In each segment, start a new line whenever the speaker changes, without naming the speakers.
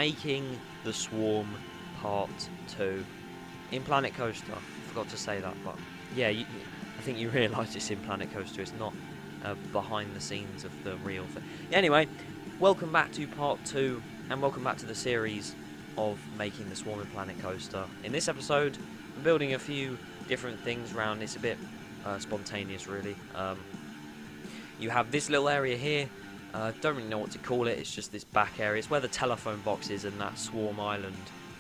Making the Swarm Part 2 in Planet Coaster. I forgot to say that, but yeah, I think you realise it's in Planet Coaster. It's not behind the scenes of the real thing. Anyway, welcome back to Part 2, and welcome back to the series of Making the Swarm in Planet Coaster. In this episode, I'm building a few different things around. It's a bit spontaneous, really. You have this little area here. Don't really know what to call it. It's just this back area. It's where the telephone box is and that Swarm Island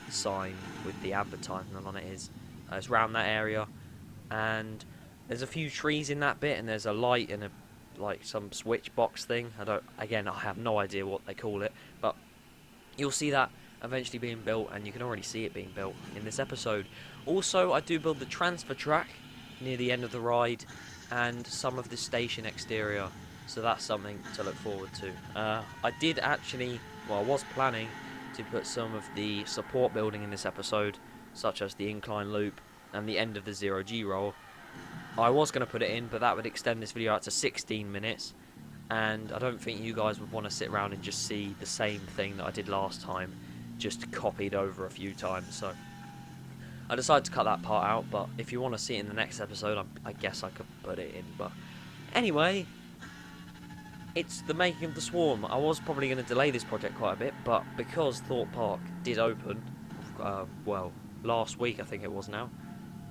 sign with the advertisement on it is. It's around that area, and there's a few trees in that bit, and there's a light and some switch box thing. I have no idea what they call it, but you'll see that eventually being built, and you can already see it being built in this episode. Also, I do build the transfer track near the end of the ride and some of the station exterior, so that's something to look forward to. I was planning to put some of the support building in this episode, such as the incline loop and the end of the 0G roll. I was going to put it in, but that would extend this video out to 16 minutes, and I don't think you guys would want to sit around and just see the same thing that I did last time, just copied over a few times. So I decided to cut that part out, but if you want to see it in the next episode, I guess I could put it in. But anyway, it's the making of the Swarm. I was probably going to delay this project quite a bit, but because Thorpe Park did open, last week I think it was now.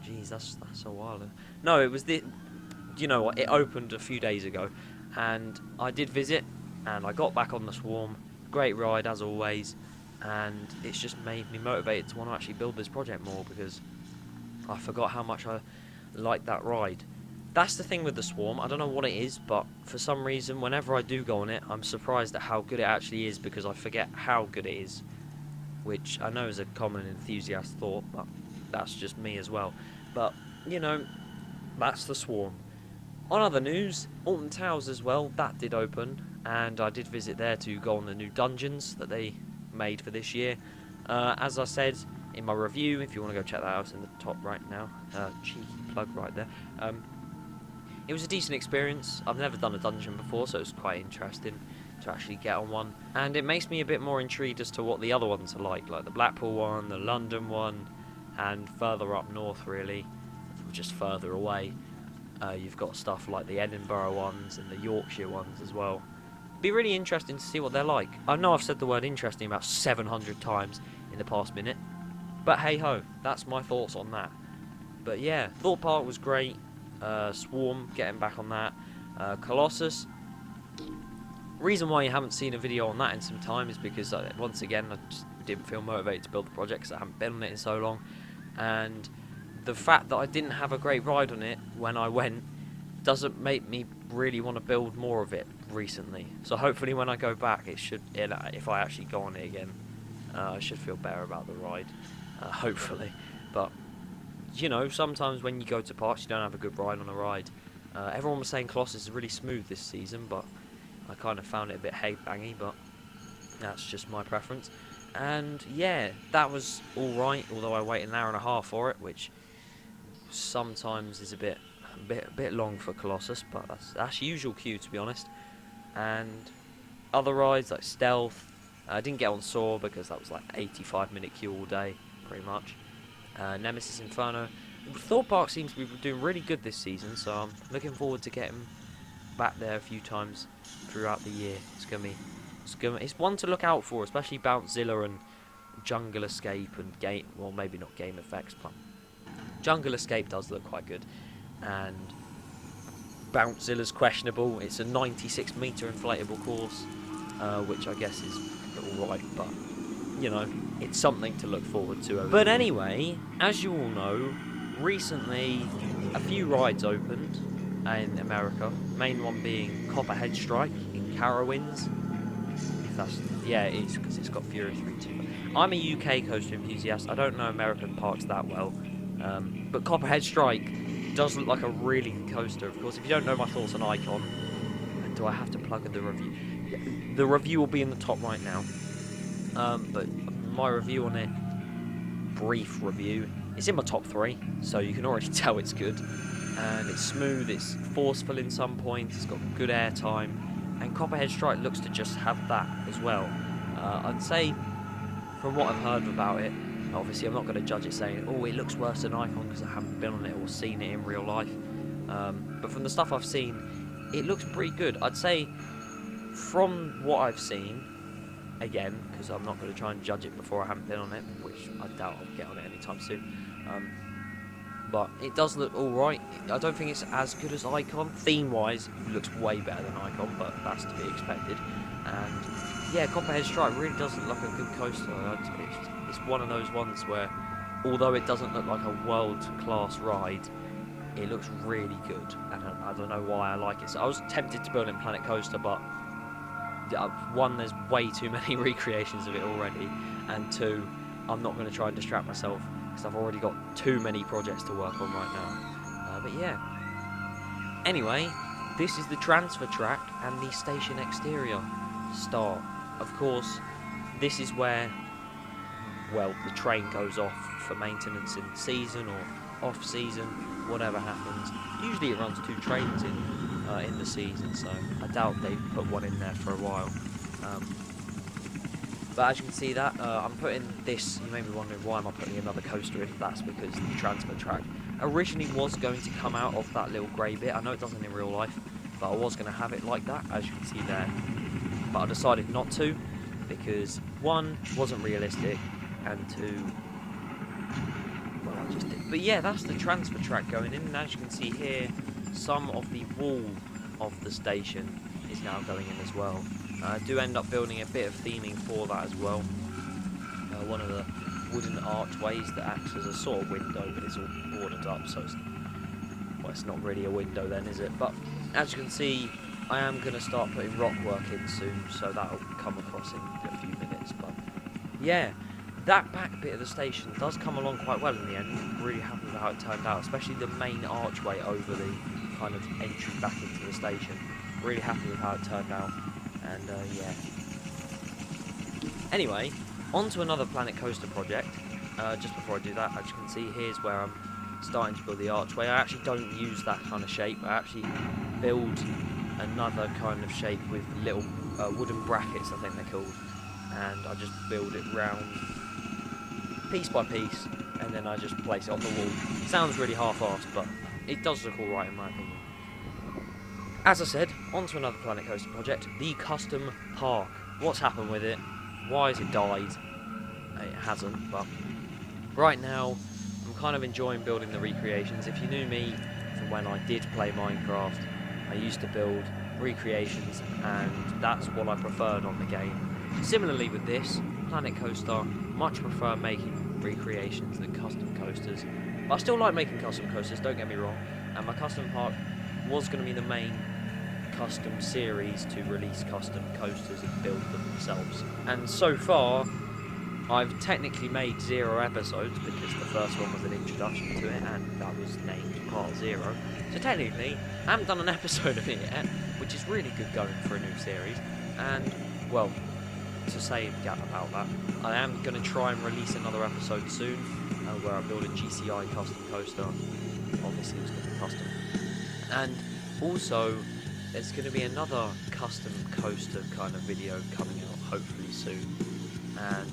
Jeez, that's a while ago. No, it was you know what? It opened a few days ago, and I did visit, and I got back on the Swarm. Great ride as always, and it's just made me motivated to want to actually build this project more, because I forgot how much I liked that ride. That's the thing with the Swarm. I don't know what it is, but for some reason, whenever I do go on it, I'm surprised at how good it actually is, because I forget how good it is, which I know is a common enthusiast thought, but that's just me as well. But, you know, that's the Swarm. On other news, Alton Towers as well, that did open, and I did visit there to go on the new dungeons that they made for this year. As I said in my review, if you want to go check that out, it's in the top right now. Cheeky plug right there. It was a decent experience. I've never done a dungeon before, so it was quite interesting to actually get on one. And it makes me a bit more intrigued as to what the other ones are like the Blackpool one, the London one, and further up north, really, just further away. You've got stuff like the Edinburgh ones and the Yorkshire ones as well. Be really interesting to see what they're like. I know I've said the word interesting about 700 times in the past minute, but hey ho, that's my thoughts on that. But yeah, Thorpe Park was great. Swarm, getting back on that. Colossus. Reason why you haven't seen a video on that in some time is because once again I just didn't feel motivated to build the project because I haven't been on it in so long, and the fact that I didn't have a great ride on it when I went doesn't make me really want to build more of it recently. So hopefully when I go back, if I actually go on it again, I should feel better about the ride, hopefully. But you know, sometimes when you go to parks you don't have a good ride on a ride. Everyone was saying Colossus is really smooth this season, but I kind of found it a bit hay-bangy, but that's just my preference. And yeah, that was alright, although I waited an hour and a half for it, which sometimes is a bit long for Colossus, but that's usual queue, to be honest. And other rides like Stealth, I didn't get on Soar because that was like 85-minute queue all day, pretty much. Nemesis Inferno. Thorpe Park seems to be doing really good this season, so I'm looking forward to getting back there a few times throughout the year. It's one to look out for, especially Bouncezilla and Jungle Escape and maybe not Game Effects, but Jungle Escape does look quite good, and Bouncezilla's questionable. It's a 96-meter inflatable course, which I guess is alright, but you know, it's something to look forward to. But anyway, as you all know, recently a few rides opened in America, main one being Copperhead Strike in Carowinds. It is, because it's got Fury 3 too. I'm a UK coaster enthusiast. I don't know American parks that well, but Copperhead Strike does look like a really good coaster. Of course, if you don't know my thoughts on Icon, do I have to plug in the review? Yeah, the review will be in the top right now. But my review on it, brief review, it's in my top 3, so you can already tell it's good. And it's smooth, it's forceful in some points, it's got good air time, and Copperhead Strike looks to just have that as well. I'd say from what I've heard about it, obviously I'm not going to judge it saying, oh, it looks worse than Icon because I haven't been on it or seen it in real life. But from the stuff I've seen, it looks pretty good. I'd say from what I've seen, again, because I'm not going to try and judge it before I haven't been on it, which I doubt I'll get on it anytime soon. But it does look alright. I don't think it's as good as Icon. Theme-wise, it looks way better than Icon, but that's to be expected. And yeah, Copperhead Strike really does look like a good coaster. It's one of those ones where, although it doesn't look like a world-class ride, it looks really good. And I don't know why I like it. So I was tempted to build it in Planet Coaster, but one, there's way too many recreations of it already, and two, I'm not going to try and distract myself because I've already got too many projects to work on right now. But yeah. Anyway, this is the transfer tract and the station exterior start. Of course, this is where, well, the train goes off for maintenance in season or off season, whatever happens. Usually it runs 2 trains in the season, so I doubt they put one in there for a while. But as you can see that, I'm putting this, you may be wondering why am I putting another coaster in. That's because the transfer tract originally was going to come out of that little grey bit. I know it doesn't in real life, but I was going to have it like that, as you can see there. But I decided not to, because 1, wasn't realistic, and 2, well, I just did. But yeah, that's the transfer tract going in, and as you can see here, some of the wall of the station is now going in as well. I do end up building a bit of theming for that as well. One of the wooden archways that acts as a sort of window, but it's all boarded up, so it's not really a window then, is it? But as you can see, I am going to start putting rock work in soon, so that'll come across in a few minutes. But yeah, that back bit of the station does come along quite well in the end. I'm really happy with how it turned out, especially the main archway over the kind of entry back into the station. Really happy with how it turned out. And yeah. Anyway, on to another Planet Coaster project. Just before I do that, as you can see, here's where I'm starting to build the archway. I actually don't use that kind of shape. I actually build another kind of shape with little wooden brackets, I think they're called. And I just build it round, piece by piece, and then I just place it on the wall. Sounds really half-assed, but it does look alright in my opinion. As I said, on to another Planet Coaster project, the custom park. What's happened with it? Why has it died? It hasn't, but right now I'm kind of enjoying building the recreations. If you knew me from when I did play Minecraft, I used to build recreations, and that's what I preferred on the game. Similarly with this, Planet Coaster, much prefer making recreations than custom coasters. But I still like making custom coasters, don't get me wrong, and my custom park was going to be the main custom series to release custom coasters and build them themselves. And so far, I've technically made 0 episodes because the first one was an introduction to it and that was named Part 0. So technically, I haven't done an episode of it yet, which is really good going for a new series. And, well, to say about that, I am going to try and release another episode soon where I build a GCI custom coaster. Obviously, it's going to be custom. And also, there's going to be another custom coaster kind of video coming out hopefully soon, and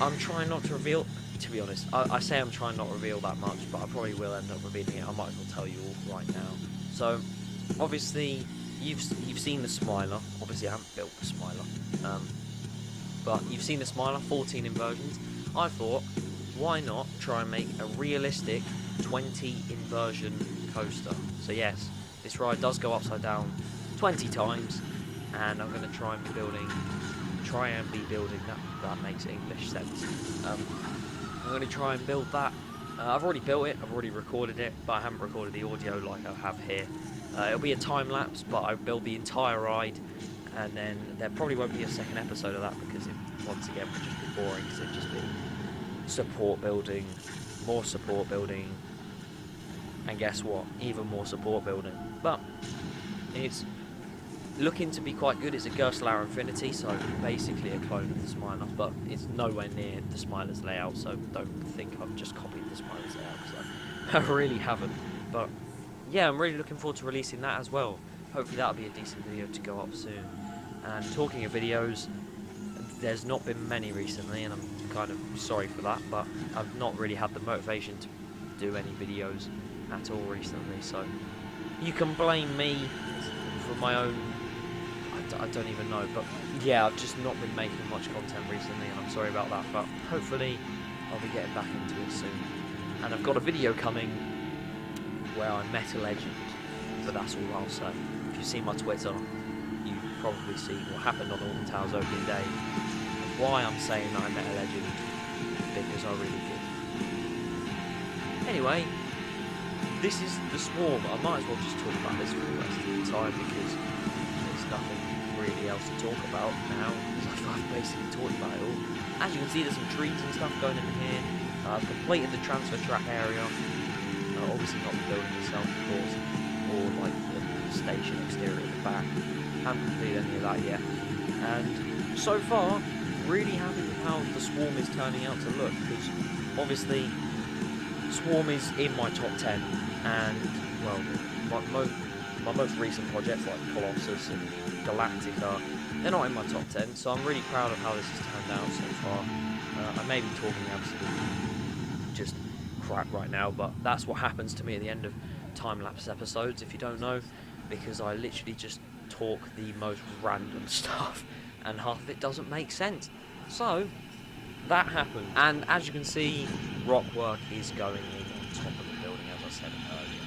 I'm trying not to reveal, to be honest, I say I'm trying not to reveal that much, but I probably will end up revealing it. I might as well tell you all right now. So obviously you've seen the Smiler. Obviously I haven't built the Smiler, but you've seen the Smiler, 14 inversions. I thought, why not try and make a realistic 20 inversion coaster? So yes, this ride does go upside down 20 times, and I'm going to try and be building that makes English sense. I'm going to try and build that. I've already built it, I've already recorded it, but I haven't recorded the audio like I have here. It'll be a time lapse, but I build the entire ride, and then there probably won't be a second episode of that because it, once again, would just be boring, because it'd just be support building, more support building, and guess what, even more support building. But it's looking to be quite good. It's a Gerstlauer Infinity, so basically a clone of the Smiler, but it's nowhere near the Smiler's layout, so don't think I've just copied the Smiler's layout, because I really haven't. But yeah, I'm really looking forward to releasing that as well. Hopefully that'll be a decent video to go up soon. And talking of videos, there's not been many recently, and I'm kind of sorry for that, but I've not really had the motivation to do any videos at all recently, so you can blame me for my own, I don't even know, but yeah, I've just not been making much content recently, and I'm sorry about that, but hopefully I'll be getting back into it soon. And I've got a video coming where I met a legend, but that's all I'll say. If you've seen my Twitter, you've probably seen what happened on Alton Towers opening day, and why I'm saying that I met a legend, because I really did. Anyway, this is the Swarm. I might as well just talk about this for the rest of the time, because there's nothing really else to talk about now, because I've basically talked about it all. As you can see, there's some trees and stuff going in here. I've completed the transfer track area. Obviously not the building itself, of course, or like the station exterior at the back. Haven't completed any of that yet. And so far, really happy with how the Swarm is turning out to look, because obviously Swarm is in my top 10, and well, my most recent projects like Colossus and Galactica, they're not in my top 10, so I'm really proud of how this has turned out so far. I may be talking absolutely just crap right now, but that's what happens to me at the end of time-lapse episodes, if you don't know, because I literally just talk the most random stuff, and half of it doesn't make sense. So that happened, and as you can see, rock work is going in on top of the building, as I said earlier.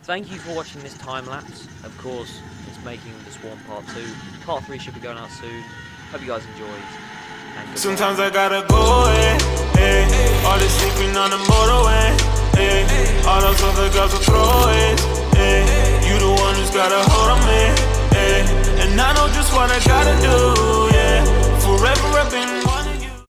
Thank you for watching this time-lapse. Of course, it's making the Swarm Part 2. Part 3 should be going out soon. Hope you guys enjoyed.
Sometimes I gotta go all this sleeping on the motorway, all those other girls are throwaways, you the one who's gotta hold on me, and I know just what I gotta do, yeah, forever I've been